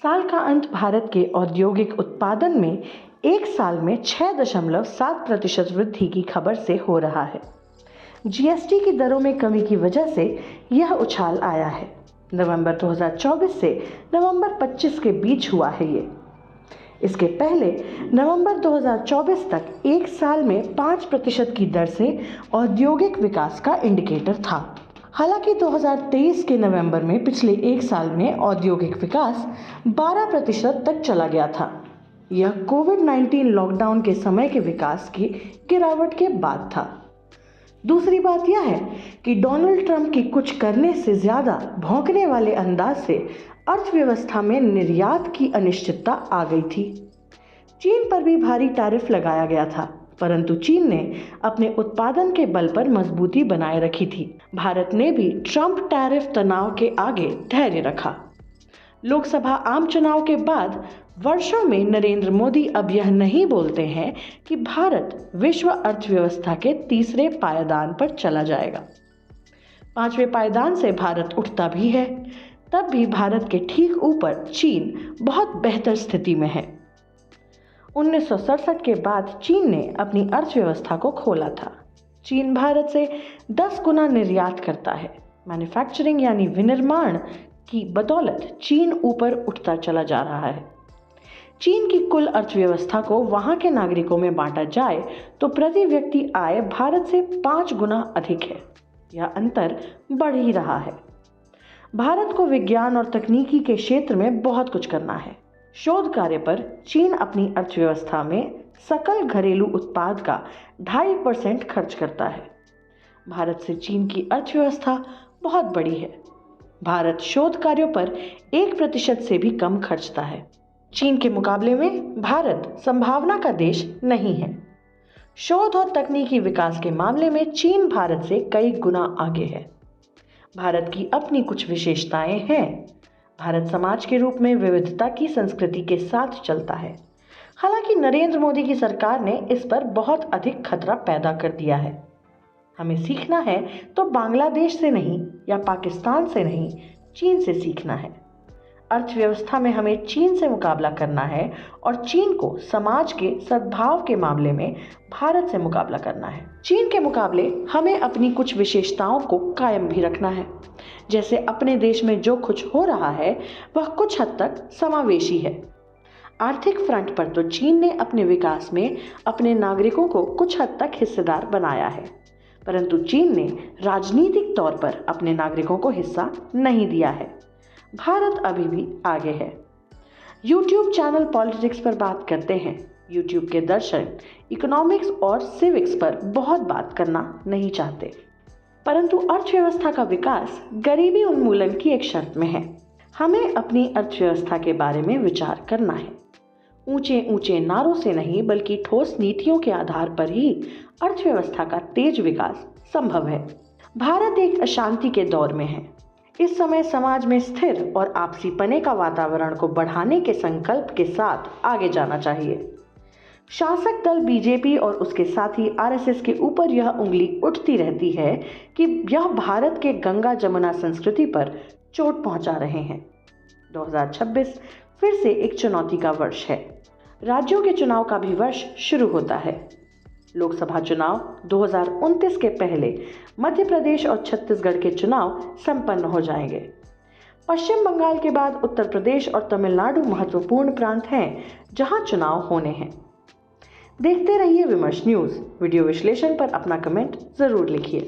साल का अंत भारत के औद्योगिक उत्पादन में एक साल में 6.7% वृद्धि की खबर से हो रहा है। जीएसटी की दरों में कमी की वजह से यह उछाल आया है। नवंबर 2024 से नवंबर 25 के बीच हुआ है ये। इसके पहले नवंबर 2024 तक एक साल में 5% की दर से औद्योगिक विकास का इंडिकेटर था। हालांकि 2023 के नवंबर में पिछले एक साल में औद्योगिक विकास 12% तक चला गया था। यह कोविड-19 लॉकडाउन के समय के विकास की गिरावट के बाद था। दूसरी बात यह है कि डोनाल्ड ट्रंप की कुछ करने से ज्यादा भौंकने वाले अंदाज से अर्थव्यवस्था में निर्यात की अनिश्चितता आ गई थी। चीन पर भी भारी टैरिफ लगाया गया था, परंतु चीन ने अपने उत्पादन के बल पर मजबूती बनाए रखी थी। भारत ने भी ट्रंप टैरिफ तनाव के आगे धैर्य रखा। लोकसभा आम चुनाव के बाद वर्षों में नरेंद्र मोदी अब यह नहीं बोलते हैं कि भारत विश्व अर्थव्यवस्था के तीसरे पायदान पर चला जाएगा। 5वें पायदान से भारत उठता भी है, तब भी भारत के ठीक ऊपर चीन बहुत बेहतर स्थिति में है। 1967 के बाद चीन ने अपनी अर्थव्यवस्था को खोला था। चीन भारत से 10 गुना निर्यात करता है। मैन्युफैक्चरिंग यानी विनिर्माण की बदौलत चीन ऊपर उठता चला जा रहा है। चीन की कुल अर्थव्यवस्था को वहां के नागरिकों में बांटा जाए तो प्रति व्यक्ति आय भारत से 5 गुना अधिक है। यह अंतर बढ़ ही रहा है। भारत को विज्ञान और तकनीकी के क्षेत्र में बहुत कुछ करना है। शोध कार्य पर चीन अपनी अर्थव्यवस्था में सकल घरेलू उत्पाद का 2.5% खर्च करता है। भारत से चीन की अर्थव्यवस्था बहुत बड़ी है। भारत शोध कार्यों पर 1% से भी कम खर्चता है। चीन के मुकाबले में भारत संभावना का देश नहीं है। शोध और तकनीकी विकास के मामले में चीन भारत से कई गुना आगे है। भारत की अपनी कुछ विशेषताएं हैं। भारत समाज के रूप में विविधता की संस्कृति के साथ चलता है। हालांकि नरेंद्र मोदी की सरकार ने इस पर बहुत अधिक खतरा पैदा कर दिया है। हमें सीखना है तो बांग्लादेश से नहीं या पाकिस्तान से नहीं, चीन से सीखना है। अर्थव्यवस्था में हमें चीन से मुकाबला करना है और चीन को समाज के सद्भाव के मामले में भारत से मुकाबला करना है। चीन के मुकाबले हमें अपनी कुछ विशेषताओं को कायम भी रखना है। जैसे अपने देश में जो कुछ हो रहा है वह कुछ हद तक समावेशी है। आर्थिक फ्रंट पर तो चीन ने अपने विकास में अपने नागरिकों को कुछ हद तक हिस्सेदार बनाया है, परंतु चीन ने राजनीतिक तौर पर अपने नागरिकों को हिस्सा नहीं दिया है। भारत अभी भी आगे है। यूट्यूब चैनल पॉलिटिक्स पर बात करते हैं। यूट्यूब के दर्शक इकोनॉमिक्स और सिविक्स पर बहुत बात करना नहीं चाहते, परंतु अर्थव्यवस्था का विकास गरीबी उन्मूलन की एक शर्त में है। हमें अपनी अर्थव्यवस्था के बारे में विचार करना है। ऊंचे ऊंचे नारों से नहीं बल्कि ठोस नीतियों के आधार पर ही अर्थव्यवस्था का तेज विकास संभव है। भारत एक अशांति के दौर में है। इस समय समाज में स्थिर और आपसी पने का वातावरण को बढ़ाने के संकल्प के साथ आगे जाना चाहिए। शासक दल बीजेपी और उसके साथी आरएसएस के ऊपर यह उंगली उठती रहती है कि यह भारत के गंगा जमुना संस्कृति पर चोट पहुंचा रहे हैं। 2026 फिर से एक चुनौती का वर्ष है। राज्यों के चुनाव का भी वर्ष शुरू होता है। लोकसभा चुनाव 2029 के पहले मध्य प्रदेश और छत्तीसगढ़ के चुनाव संपन्न हो जाएंगे। पश्चिम बंगाल के बाद उत्तर प्रदेश और तमिलनाडु महत्वपूर्ण प्रांत हैं जहां चुनाव होने हैं। देखते रहिए विमर्श न्यूज़। वीडियो विश्लेषण पर अपना कमेंट जरूर लिखिए।